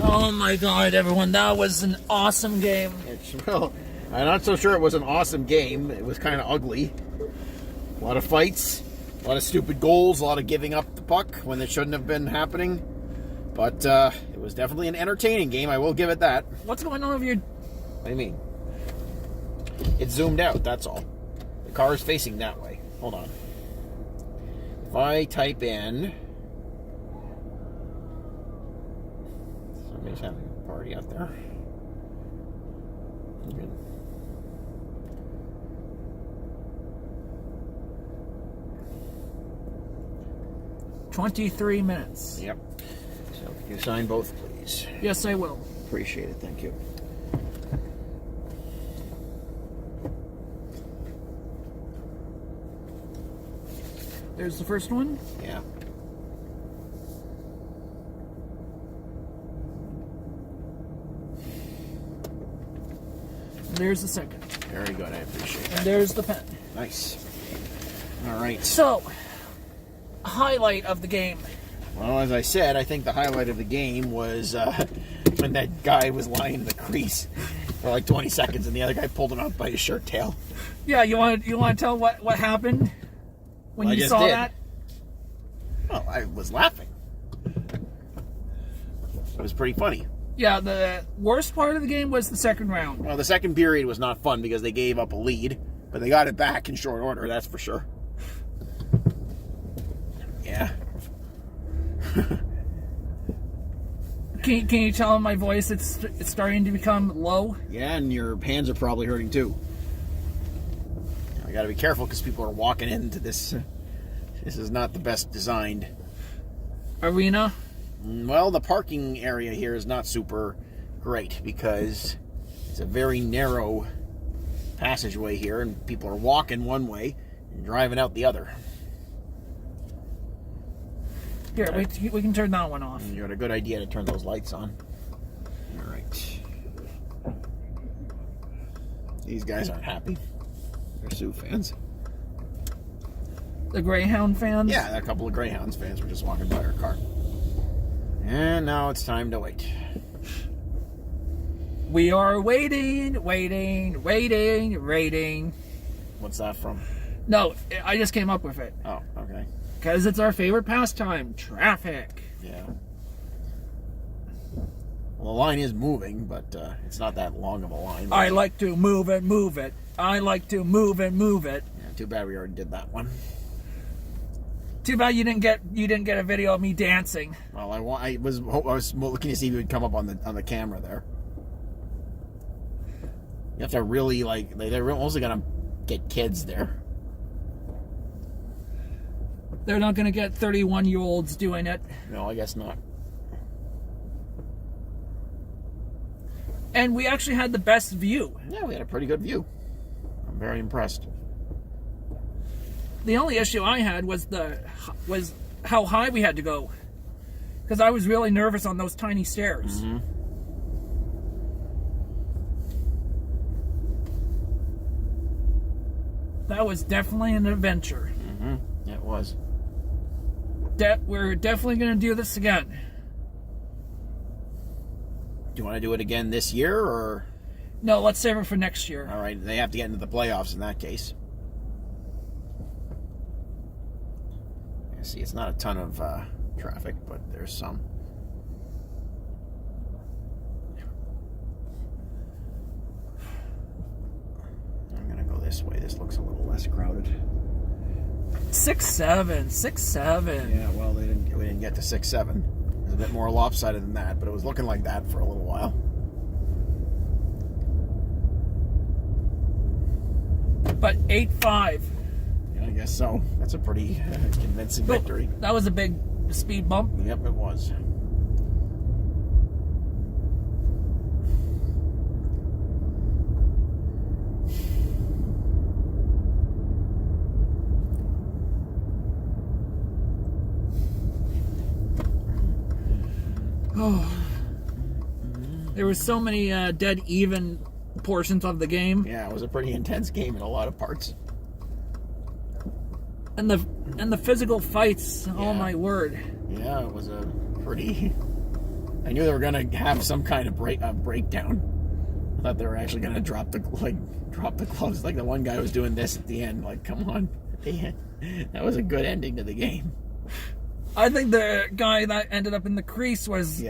Oh my god, everyone, that was an awesome game. Well, I'm not so sure it was an awesome game. It was kind of ugly. A lot of fights, a lot of stupid goals, a lot of giving up the puck when it shouldn't have been happening. But it was definitely an entertaining game, I will give it that. What's going on with your... What do you mean? It zoomed out, that's all. The car is facing that way. Hold on. If I type in... Somebody's having a party out there. Good. $23 minutes. Yep. So can you sign both, please? Yes, I will. Appreciate it, thank you. There's the first one. Yeah. There's the second. Very good, I appreciate And that. there's the pen. Nice. All right. So, highlight of the game. Well, as I said, I think the highlight of the game was when that guy was lying in the crease for like 20 seconds and the other guy pulled him out by his shirt tail. Yeah, you want to tell what happened when Well, I you just saw did. that? Well, I was laughing. It was pretty funny. Yeah, the worst part of the game was the second round. Well, the second period was not fun because they gave up a lead, but they got it back in short order, that's for sure. Yeah. Can you tell in my voice it's starting to become low? Yeah, and your hands are probably hurting too. I got to be careful because people are walking into this. This is not the best designed Arena? Well, the parking area here is not super great because it's a very narrow passageway here, and people are walking one way and driving out the other. Here, we can turn that one off. And you had a good idea to turn those lights on. All right. These guys aren't happy. They're Sioux fans. The Greyhound fans? Yeah, a couple of Greyhounds fans were just walking by our car. And now it's time to wait. We are waiting. What's that from? No, I just came up with it. Oh, okay. Because it's our favorite pastime, traffic. Yeah. Well, the line is moving, but it's not that long of a line. I like to move it. I like to move it. Yeah, too bad we already did that one. Too bad you didn't get a video of me dancing. Well, I was looking to see if you would come up on the camera there. You have to really they're also gonna get kids there. They're not going to get 31-year-olds doing it. No, I guess not. And we actually had the best view. Yeah, we had a pretty good view. I'm very impressed. The only issue I had was how high we had to go, because I was really nervous on those tiny stairs. Mm-hmm. That was definitely an adventure. Mm-hmm. Yeah, it was. We're definitely going to do this again. Do you want to do it again this year, or? No, let's save it for next year. All right, they have to get into the playoffs in that case. Yeah, see, it's not a ton of traffic, but there's some. I'm going to go this way. This looks a little less crowded. 6-7. Yeah, well, we didn't get to 6-7. It was a bit more lopsided than that, but it was looking like that for a little while. But 8-5. Yeah, I guess so. That's a pretty convincing victory. That was a big speed bump. Yep, it was. Oh, there were so many dead even portions of the game, Yeah, it was a pretty intense game in a lot of parts. and the physical fights. Oh Yeah. my word! Yeah, it was a pretty I knew they were gonna have some kind of breakdown. I thought they were actually gonna drop the gloves. Like the one guy was doing this at the end. Like, come on, that was a good ending to the game. I think the guy that ended up in the crease was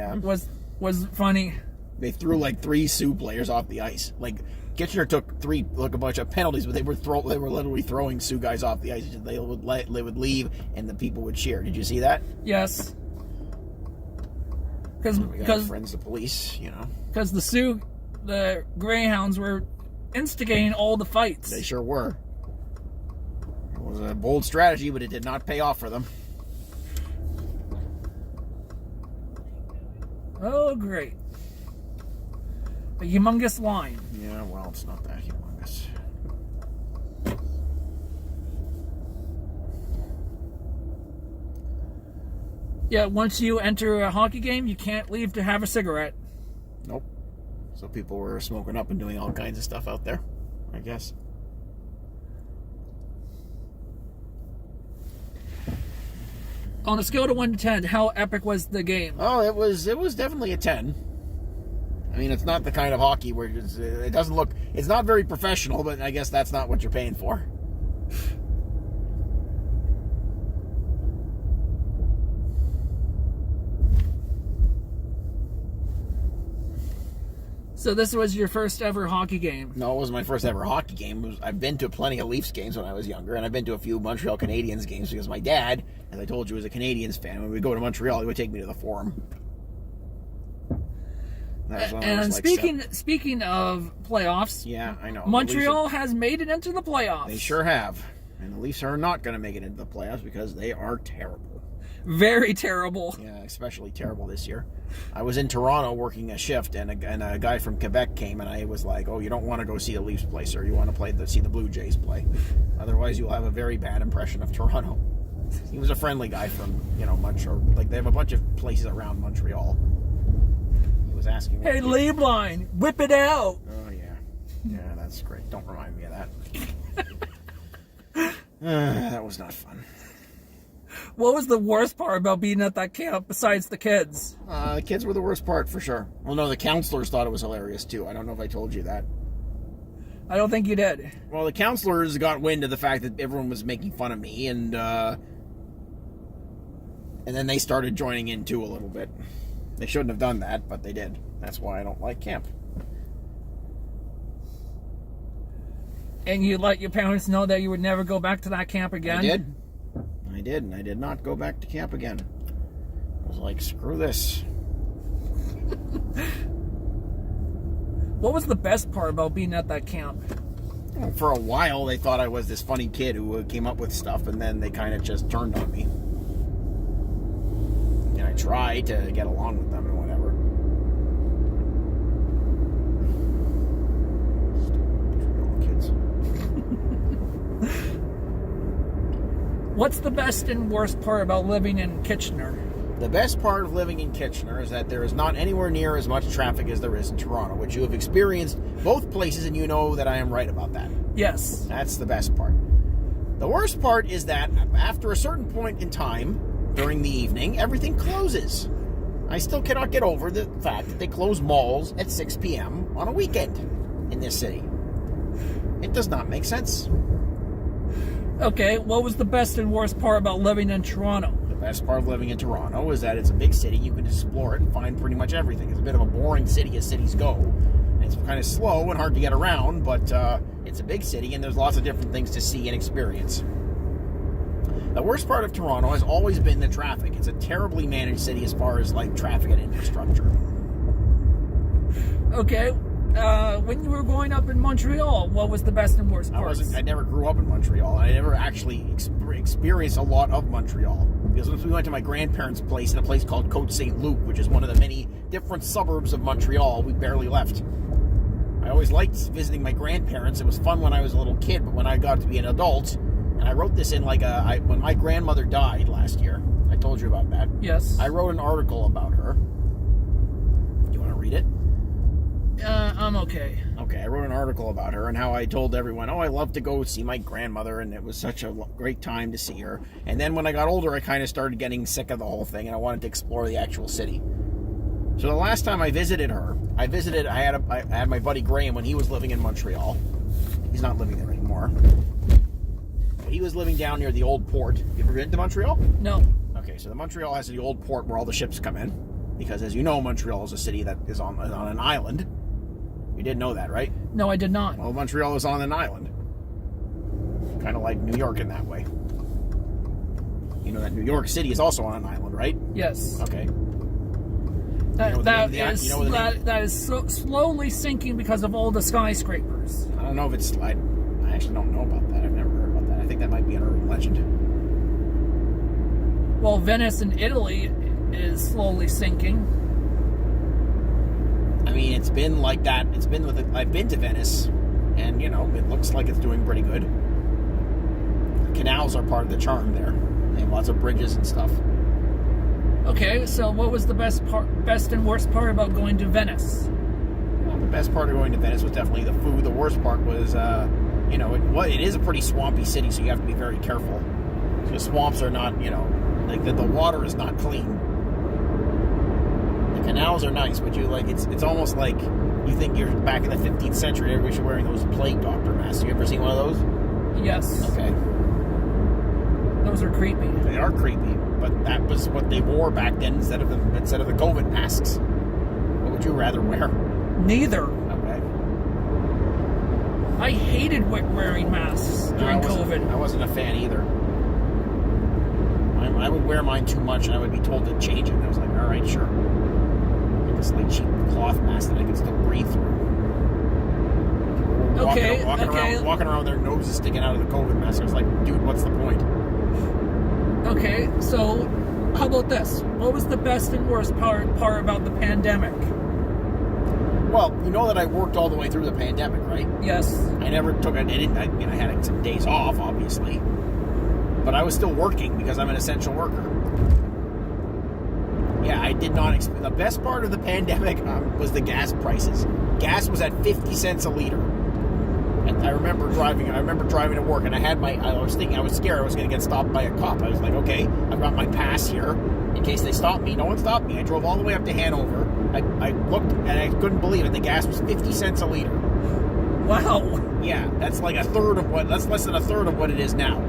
funny. They threw like 3 Sioux players off the ice. Like Kitchener took a bunch of penalties, but they were literally throwing Sioux guys off the ice. They would leave, and the people would cheer. Did you see that? Yes. Because friends, the police, Because the Greyhounds were instigating all the fights. They sure were. It was a bold strategy, but it did not pay off for them. Oh, great. A humongous line. Yeah, well, it's not that humongous. Yeah, once you enter a hockey game, you can't leave to have a cigarette. Nope. So people were smoking up and doing all kinds of stuff out there, I guess. On a scale of 1 to 10, how epic was the game? Oh, it was definitely a 10. I mean, it's not the kind of hockey where it doesn't look... It's not very professional, but I guess that's not what you're paying for. So this was your first ever hockey game? No, it wasn't my first ever hockey game. I've been to plenty of Leafs games when I was younger, and I've been to a few Montreal Canadiens games because my dad, as I told you, was a Canadiens fan. When we go to Montreal, he would take me to the Forum. And speaking of playoffs, yeah, I know. Montreal has made it into the playoffs. They sure have. And the Leafs are not going to make it into the playoffs because they are terrible. Very terrible. Yeah, especially terrible this year. I was in Toronto working a shift, and a guy from Quebec came, and I was like, "Oh, you don't want to go see the Leafs play, sir. You want to see the Blue Jays play. Otherwise, you'll have a very bad impression of Toronto." He was a friendly guy from Montreal. Like, they have a bunch of places around Montreal. He was asking, "Hey, Liebline, whip it out." Oh yeah, that's great. Don't remind me of that. That was not fun. What was the worst part about being at that camp besides the kids? The kids were the worst part, for sure. Well, no, the counselors thought it was hilarious, too. I don't know if I told you that. I don't think you did. Well, the counselors got wind of the fact that everyone was making fun of me, and then they started joining in, too, a little bit. They shouldn't have done that, but they did. That's why I don't like camp. And you let your parents know that you would never go back to that camp again? I did, and I did not go back to camp again. I was like, screw this. What was the best part about being at that camp? Well, for a while, they thought I was this funny kid who came up with stuff, and then they kind of just turned on me. And I tried to get along with them and whatever. Kids. What's the best and worst part about living in Kitchener? The best part of living in Kitchener is that there is not anywhere near as much traffic as there is in Toronto, which you have experienced both places, and you know that I am right about that. Yes. That's the best part. The worst part is that after a certain point in time during the evening, everything closes. I still cannot get over the fact that they close malls at 6 p.m. on a weekend in this city. It does not make sense. Okay, what was the best and worst part about living in Toronto? The best part of living in Toronto is that it's a big city. You can explore it and find pretty much everything. It's a bit of a boring city as cities go. It's kind of slow and hard to get around, but it's a big city and there's lots of different things to see and experience. The worst part of Toronto has always been the traffic. It's a terribly managed city as far as like traffic and infrastructure. Okay, when you were growing up in Montreal, what was the best and worst parts? I never grew up in Montreal. I never actually experienced a lot of Montreal. Because once we went to my grandparents' place in a place called Côte Saint-Luc, which is one of the many different suburbs of Montreal, we barely left. I always liked visiting my grandparents. It was fun when I was a little kid, but when I got to be an adult, and I wrote this in when my grandmother died last year, I told you about that. Yes. I wrote an article about her. Do you want to read it? I'm okay. Okay, I wrote an article about her and how I told everyone, I love to go see my grandmother, and it was such a great time to see her. And then when I got older, I kind of started getting sick of the whole thing, and I wanted to explore the actual city. So the last time I visited her, I had my buddy Graham when he was living in Montreal. He's not living there anymore. But he was living down near the old port. You ever been to Montreal? No. Okay, so the Montreal has the old port where all the ships come in. Because as you know, Montreal is a city that is on an island. You didn't know that, right? No, I did not. Well, Montreal is on an island. Kind of like New York in that way. You know that New York City is also on an island, right? Yes. Okay. That is slowly sinking because of all the skyscrapers. I don't know if it's... I actually don't know about that. I've never heard about that. I think that might be an urban legend. Well, Venice in Italy is slowly sinking. I mean, it's been like that. I've been to Venice, and, you know, it looks like it's doing pretty good. The canals are part of the charm there. They have lots of bridges and stuff. Okay, so what was the best and worst part about going to Venice? Well, the best part of going to Venice was definitely the food. The worst part was, you know, it is a pretty swampy city, so you have to be very careful. The swamps are not, you know, like the water is not clean. The canals are nice, but it's almost like you think you're back in the 15th century. Everybody should be wearing those plague doctor masks. You ever seen one of those? Yes. Okay. Those are creepy. They are creepy, but that was what they wore back then instead of the COVID masks. What would you rather wear? Neither. Okay. I hated wearing masks during COVID. I wasn't a fan either. I would wear mine too much, and I would be told to change it. And I was like, all right, sure. Like this cheap cloth mask that I can still breathe through. Walking around with their noses sticking out of the COVID mask. I was like, dude, what's the point? Okay, so how about this? What was the best and worst part about the pandemic? Well, you know that I worked all the way through the pandemic, right? Yes. I never took it. I had some days off, obviously, but I was still working because I'm an essential worker. Yeah, I did not. The best part of the pandemic was the gas prices. Gas was at 50 cents a liter. And I remember driving to work, and I was scared I was going to get stopped by a cop. I was like, okay, I've got my pass here in case they stop me. No one stopped me. I drove all the way up to Hanover. I looked, and I couldn't believe it. The gas was 50 cents a liter. Wow. Yeah, that's like that's less than a third of what it is now.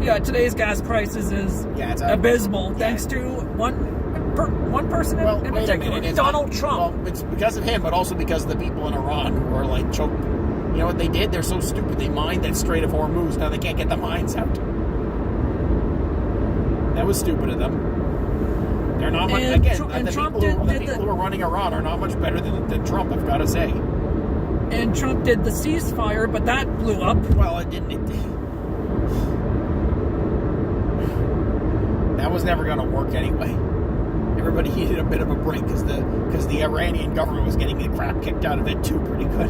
Yeah, today's gas prices is abysmal, thanks to one person in particular, Donald Trump. Well, it's because of him, but also because of the people in Iran who are like choked. You know what they did? They're so stupid. They mined that Strait of Hormuz. Now they can't get the mines out. That was stupid of them. They're not much. Again, the people who are running Iran are not much better than Trump, I've got to say. And Trump did the ceasefire, but that blew up. Well, it didn't. That was never going to work anyway. Everybody needed a bit of a break because the Iranian government was getting the crap kicked out of it too pretty good.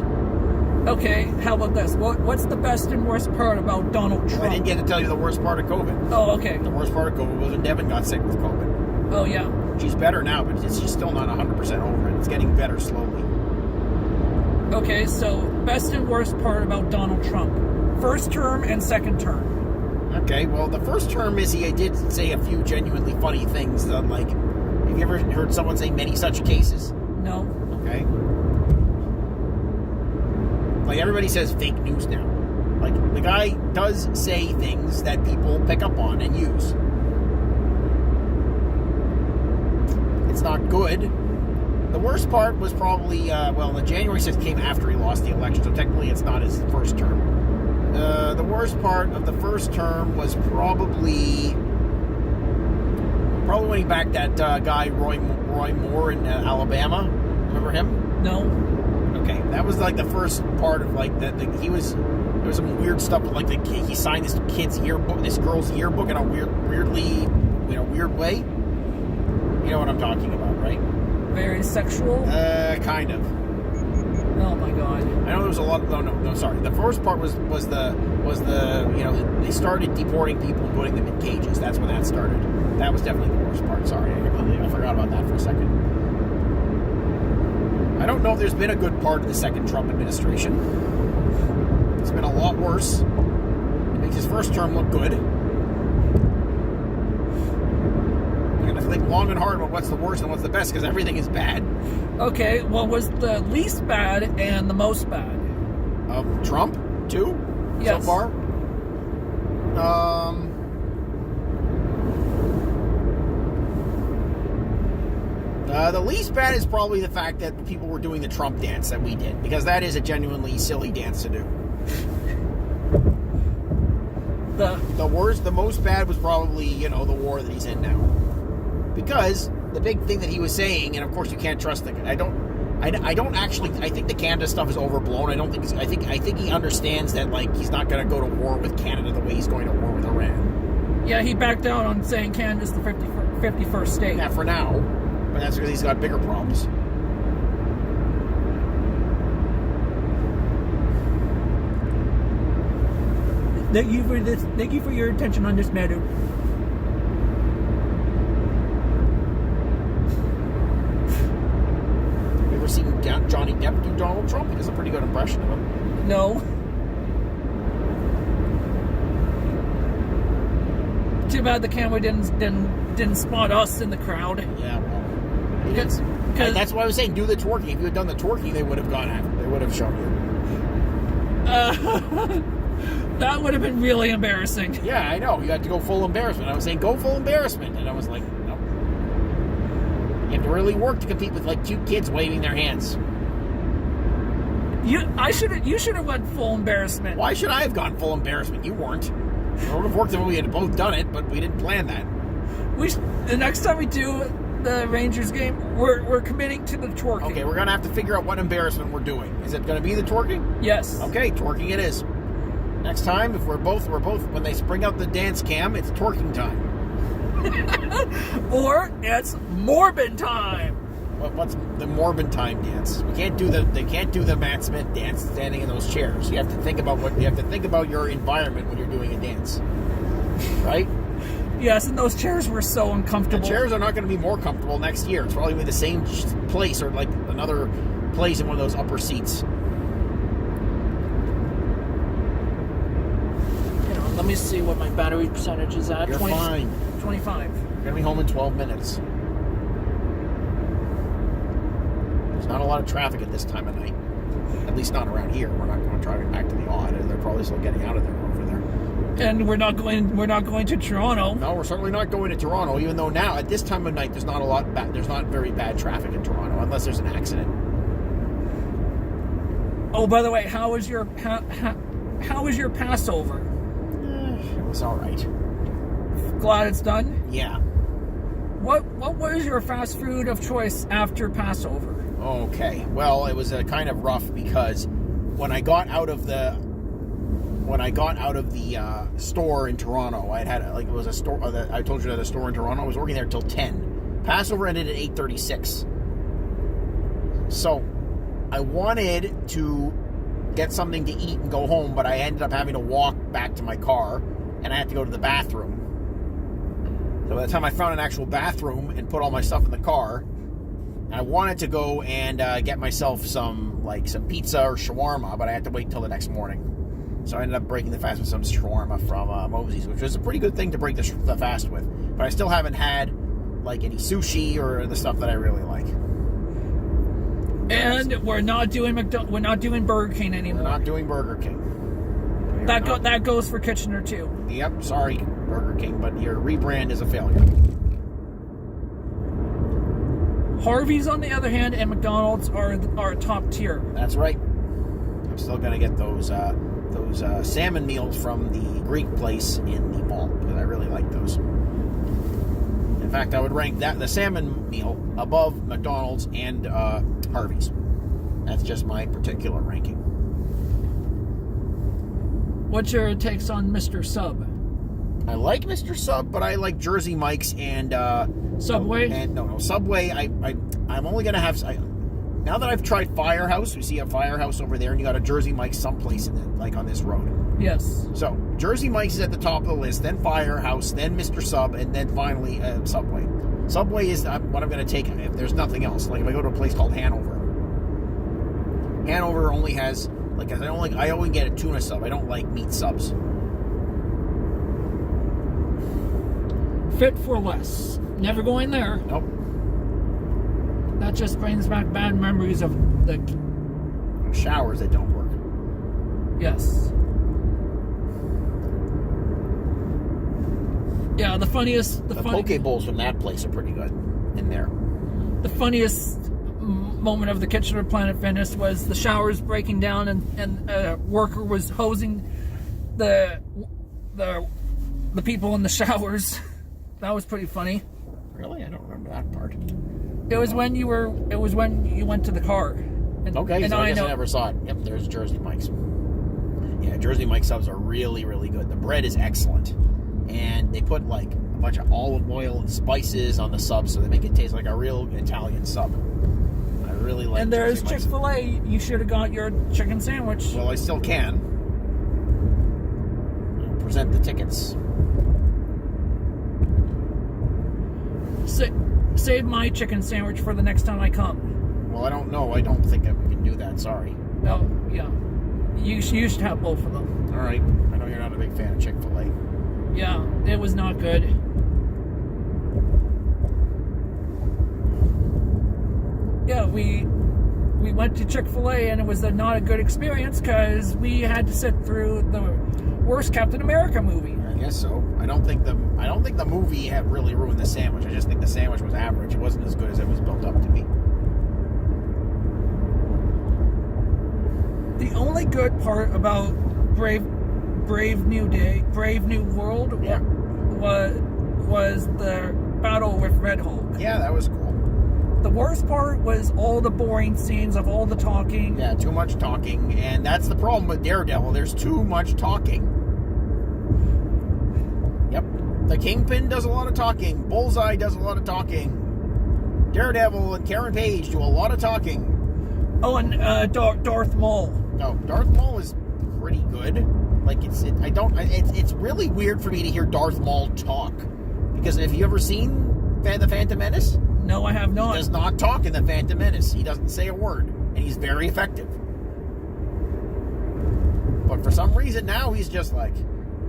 Okay, how about this? What's the best and worst part about Donald Trump? I didn't get to tell you the worst part of COVID. Oh, okay. The worst part of COVID was when Devin got sick with COVID. Oh, yeah. She's better now, but she's still not 100% over it. It's getting better slowly. Okay, so best and worst part about Donald Trump. First term and second term. Okay, well, the first term is he did say a few genuinely funny things. Like, have you ever heard someone say many such cases? No. Okay. Like, everybody says fake news now. Like, the guy does say things that people pick up on and use. It's not good. The worst part was probably, the January 6th came after he lost the election, so technically it's not his first term. The worst part of the first term was probably when he backed that guy, Roy Moore in Alabama. Remember him? No. Okay, that was like the first part of like that. There was some weird stuff with like he signed this girl's yearbook in a weird way. You know what I'm talking about, right? Very sexual? Kind of. Oh my god. I know there was a lot of... No, sorry. The first part was the they started deporting people and putting them in cages. That's when that started. That was definitely the worst part. Sorry, I forgot about that for a second. I don't know if there's been a good part of the second Trump administration. It's been a lot worse. It makes his first term look good. going to think long and hard about what's the worst and what's the best because everything is bad. Okay, what was the least bad and the most bad? Trump, too? Yes. So far? The least bad is probably the fact that people were doing the Trump dance that we did, because that is a genuinely silly dance to do. The most bad was probably, the war that he's in now. Because the big thing that he was saying, and of course you can't trust the I think the Canada stuff is overblown. I think he understands that, like, he's not going to go to war with Canada the way he's going to war with Iran. Yeah, he backed down on saying Canada's the 51st state. Yeah, for now. But that's because he's got bigger problems. Thank you for your attention on this matter. Have you ever seen Johnny Depp do Donald Trump? He does a pretty good impression of him. No. Too bad the camera didn't spot us in the crowd. Yeah, well, because that's why I was saying do the twerking. If you had done the twerking, they would have gone after. They would have shown you. That would have been really embarrassing. Yeah, I know. You had to go full embarrassment. I was saying go full embarrassment, and I was like, no. You have to really work to compete with like cute kids waving their hands. You should have went full embarrassment. Why should I have gone full embarrassment? You weren't. It would have worked if we had both done it, but we didn't plan that. The next time we do the Rangers game, we're committing to the twerking. Okay, we're gonna have to figure out what embarrassment we're doing. Is it gonna be the twerking? Yes. Okay, twerking it is. Next time, if we're both when they bring out the dance cam, it's twerking time. Or it's Morbid time. What's the Morbid time dance? They can't do the Matt Smith dance standing in those chairs. You have to think about your environment when you're doing a dance. Right? Yes, and those chairs were so uncomfortable. The chairs are not going to be more comfortable next year. It's probably going to be the same place or like another place in one of those upper seats. Let me see what my battery percentage is at. You're fine. 25. You're going to be home in 12 minutes. There's not a lot of traffic at this time of night. At least not around here. We're not going driving back to the odd. They're probably still getting out of there over there. And we're not going to Toronto. No, we're certainly not going to Toronto, even though now at this time of night there's not very bad traffic in Toronto unless there's an accident. Oh, by the way, how was your Passover? It was all right. Glad it's done? Yeah. What was your fast food of choice after Passover? Okay. Well, it was kind of rough because when I got out of the store in Toronto, it was a store. I told you that a store in Toronto. I was working there till 10. Passover ended at 8:36. So I wanted to get something to eat and go home, but I ended up having to walk back to my car, and I had to go to the bathroom. So by the time I found an actual bathroom and put all my stuff in the car, I wanted to go and get myself some pizza or shawarma, but I had to wait till the next morning. So I ended up breaking the fast with some shawarma from Mosey's, which was a pretty good thing to break the fast with. But I still haven't had any sushi or the stuff that I really like. And we're not doing Burger King anymore. We're not doing Burger King. That goes for Kitchener too. Yep, sorry Burger King, but your rebrand is a failure. Harvey's on the other hand, and McDonald's are top tier. That's right. I'm still gonna get those salmon meals from the Greek place in the mall because I really like those. In fact, I would rank the salmon meal above McDonald's and Harvey's. That's just my particular ranking. What's your takes on Mr. Sub? I like Mr. Sub, but I like Jersey Mike's and Subway. Subway. I'm only gonna have. Now that I've tried Firehouse, we see a Firehouse over there, and you got a Jersey Mike's someplace in it, on this road. Yes. So Jersey Mike's is at the top of the list, then Firehouse, then Mr. Sub, and then finally Subway. Subway is what I'm going to take if there's nothing else. Like if I go to a place called Hanover. Hanover only has I only get a tuna sub. I don't like meat subs. Fit for Less. Never going there. Nope. That just brings back bad memories of the showers that don't work. Yes. Yeah, the funniest... The poke bowls from that place are pretty good in there. The funniest moment of the Kitchener Planet Fitness was the showers breaking down and a worker was hosing the people in the showers. That was pretty funny. Really? I don't remember that part. It was when you went to the car. Okay, so I guess I never saw it. Yep, there's Jersey Mike's. Yeah, Jersey Mike's subs are really, really good. The bread is excellent. And they put like a bunch of olive oil and spices on the sub, so they make it taste like a real Italian sub. I really like. And there's Chick-fil-A. You should have got your chicken sandwich. Well, I still can. I'll present the tickets. Save my chicken sandwich for the next time I come. Well, I don't know. I don't think that we can do that. Sorry. Oh, yeah. You should have both of them. All right. I know you're not a big fan of Chick-fil-A. Yeah, it was not good. Yeah, we went to Chick-fil-A and it was not a good experience because we had to sit through the worst Captain America movie. I guess so. I don't think the movie had really ruined the sandwich. I just think the sandwich was average. It wasn't as good as it was built up to be. The only good part about Brave New World was the battle with Red Hulk. Yeah, that was cool. The worst part was all the boring scenes of all the talking. Yeah, too much talking, and that's the problem with Daredevil. There's too much talking. Yep. The Kingpin does a lot of talking. Bullseye does a lot of talking. Daredevil and Karen Page do a lot of talking. Oh, and Darth Maul. No, Darth Maul is pretty good. Like it's really weird for me to hear Darth Maul talk, because have you ever seen The Phantom Menace? No, I have not. He does not talk in The Phantom Menace. He doesn't say a word, and he's very effective. But for some reason now he's just like,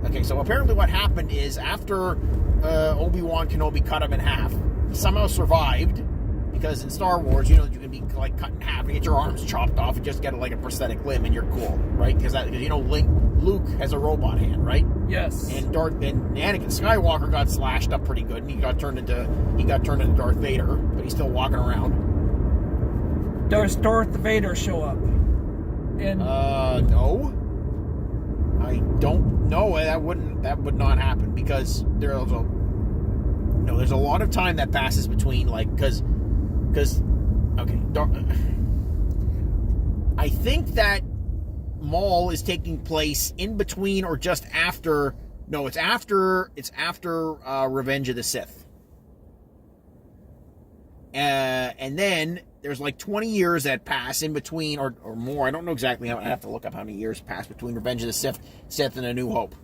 okay. So apparently what happened is after Obi-Wan Kenobi cut him in half, he somehow survived. Because in Star Wars, you know, you can be like cut in half and get your arms chopped off and just get like a prosthetic limb and you're cool, right? Because you know, Luke has a robot hand, right? Yes. And Anakin Skywalker got slashed up pretty good, and he got turned into Darth Vader, but he's still walking around. Does Darth Vader show up? No. I don't know. That would not happen because there's a lot of time that passes between because okay, I think that Maul is taking place in between or just after. No, it's after Revenge of the Sith, and then there's like 20 years that pass in between or more. I don't know exactly how. I have to look up how many years pass between Revenge of the Sith and A New Hope,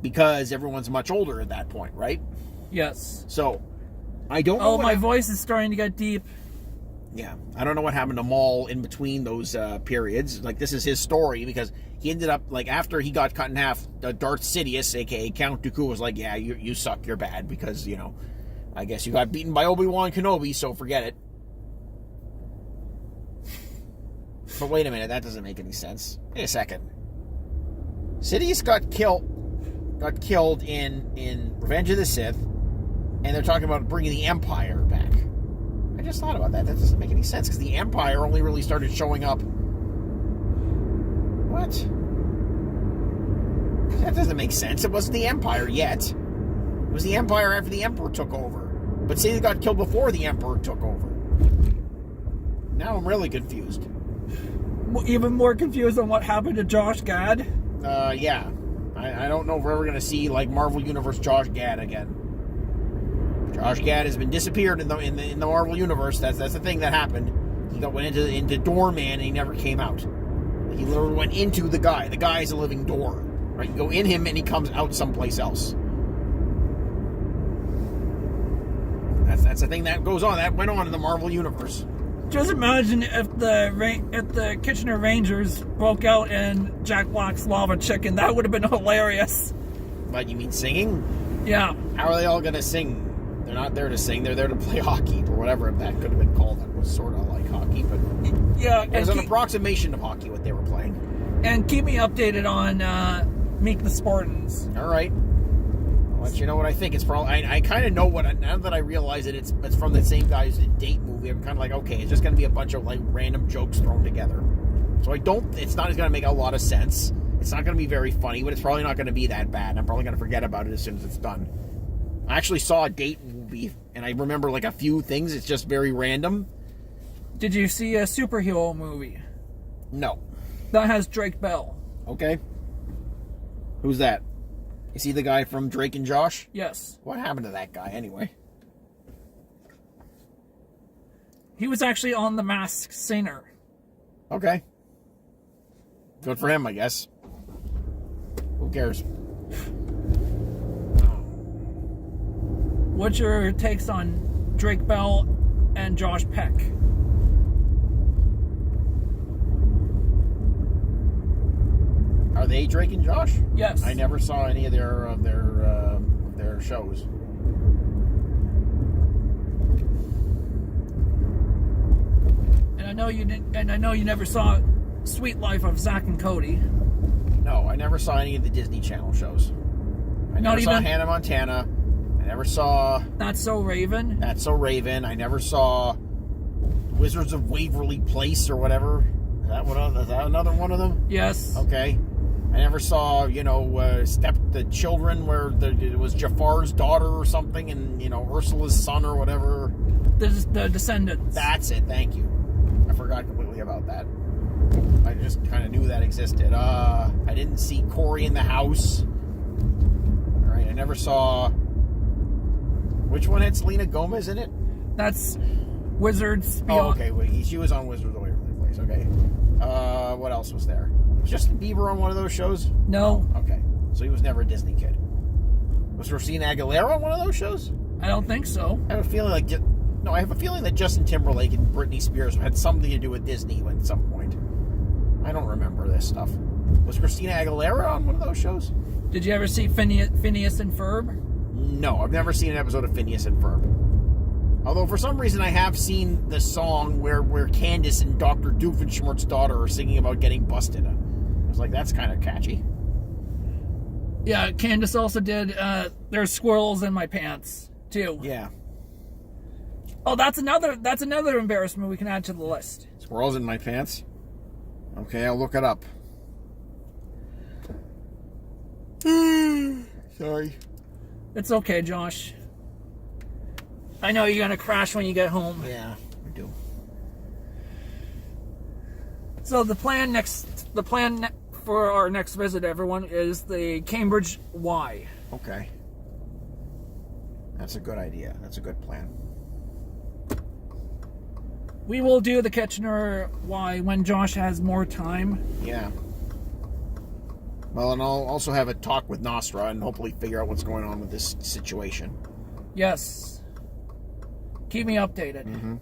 because everyone's much older at that point, right? Yes. So I don't know. Oh, my voice is starting to get deep. Yeah, I don't know what happened to Maul in between those periods. Like, this is his story because he ended up, like, after he got cut in half, Darth Sidious, a.k.a. Count Dooku, was like, yeah, you suck, you're bad because, you know, I guess you got beaten by Obi-Wan Kenobi, so forget it. But wait a minute, that doesn't make any sense. Wait a second. Sidious got killed in Revenge of the Sith, and they're talking about bringing the Empire back. I just thought about that. That doesn't make any sense, because the Empire only really started showing up... What? That doesn't make sense. It wasn't the Empire yet. It was the Empire after the Emperor took over. But Sidious got killed before the Emperor took over. Now I'm really confused. Even more confused on what happened to Josh Gad? Yeah. I don't know if we're ever going to see, like, Marvel Universe Josh Gad again. Josh Gad has been disappeared in the Marvel Universe. That's the thing that happened. He went into Doorman and he never came out. He literally went into the guy. The guy is a living door. Right? You go in him and he comes out someplace else. That's the thing that goes on. That went on in the Marvel Universe. Just imagine if the Kitchener Rangers broke out in Jack Black's Lava Chicken. That would have been hilarious. But you mean singing? Yeah. How are they all going to sing? They're not there to sing. They're there to play hockey or whatever that could have been called. That was sort of like hockey, but Yeah. it was an approximation of hockey what they were playing. And keep me updated on Meet the Spartans. All right. I'll let you know what I think. It's probably I kind of know what now that I realize that it's from the same guy as the Date movie. I'm kind of like, okay, it's just going to be a bunch of like random jokes thrown together. So it's not going to make a lot of sense. It's not going to be very funny, but it's probably not going to be that bad. I'm probably going to forget about it as soon as it's done. I actually saw a Date movie, and I remember like a few things. It's just very random. Did you see a superhero movie? No. That has Drake Bell. Okay. Who's that? Is he the guy from Drake and Josh? Yes. What happened to that guy anyway? He was actually on The Masked Singer. Okay. Good for him, I guess. Who cares? What's your takes on Drake Bell and Josh Peck? Are they Drake and Josh? Yes. I never saw any of their shows. And I know you didn't. And I know you never saw Sweet Life of Zack and Cody. No, I never saw any of the Disney Channel shows. I never saw Hannah Montana. I never saw That's So Raven. That's So Raven. I never saw Wizards of Waverly Place or whatever. Is that another one of them? Yes. Okay. I never saw, Step the Children where it was Jafar's daughter or something and, Ursula's son or whatever. The Descendants. That's it. Thank you. I forgot completely about that. I just kind of knew that existed. I didn't see Cory in the House. All right. I never saw... Which one had Selena Gomez in it? That's Wizards Beyond. Oh, okay. Wait, she was on Wizards of Waverly Place. Okay. What else was there? Was Justin Bieber on one of those shows? No. Okay. So he was never a Disney kid. Was Christina Aguilera on one of those shows? I don't think so. I have a feeling I have a feeling that Justin Timberlake and Britney Spears had something to do with Disney at some point. I don't remember this stuff. Was Christina Aguilera on one of those shows? Did you ever see Phineas and Ferb? No, I've never seen an episode of Phineas and Ferb. Although for some reason I have seen the song where Candace and Dr. Doofenshmirtz's daughter are singing about getting busted. I was like, that's kind of catchy. Yeah, Candace also did There's Squirrels in My Pants, too. Yeah. Oh, that's another embarrassment we can add to the list. Squirrels in My Pants? Okay, I'll look it up. Sorry. It's okay, Josh. I know you're gonna crash when you get home. Yeah, I do. So the plan for our next visit, everyone, is the Cambridge Y. Okay. That's a good idea. That's a good plan. We will do the Kitchener Y when Josh has more time. Yeah. Well, and I'll also have a talk with Nostra and hopefully figure out what's going on with this situation. Yes. Keep me updated. Mm-hmm.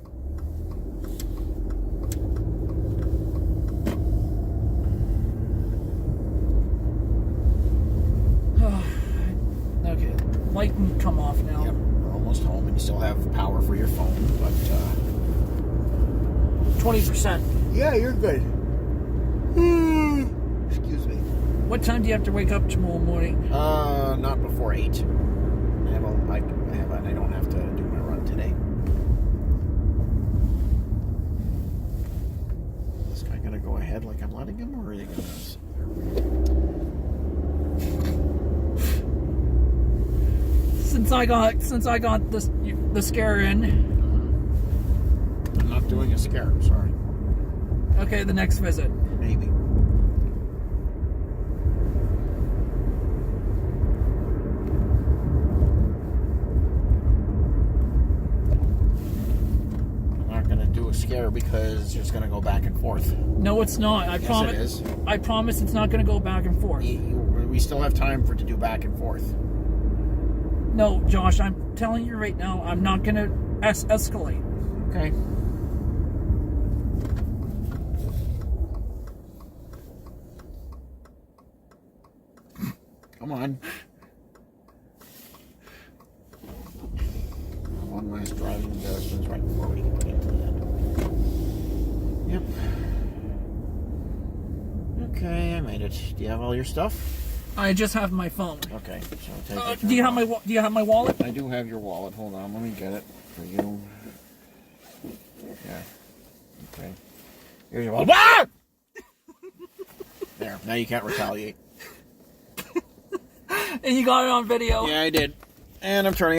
Okay, light can come off now. Yep, we're almost home and you still have power for your phone, but 20%. yeah, you're good. Excuse me. What time do you have to wake up tomorrow morning? Not before 8. I don't have to do my run today. Is this guy gonna go ahead like I'm letting him, or are they gonna? Since I got the scare in. I'm not doing a scare. I'm sorry. Okay, the next visit. Maybe. A scare because it's just going to go back and forth. No, it's not. I promise. It is. I promise it's not going to go back and forth. We still have time to do back and forth. No, Josh, I'm telling you right now, I'm not going to escalate. Okay. Come on. minute. Do you have all your stuff? I just have my phone. Okay. So take Do you have my wallet? I do have your wallet. Hold on, let me get it for you. Yeah. Okay. Here's your wallet. Ah! There. Now you can't retaliate. And you got it on video. Yeah, I did. And I'm turning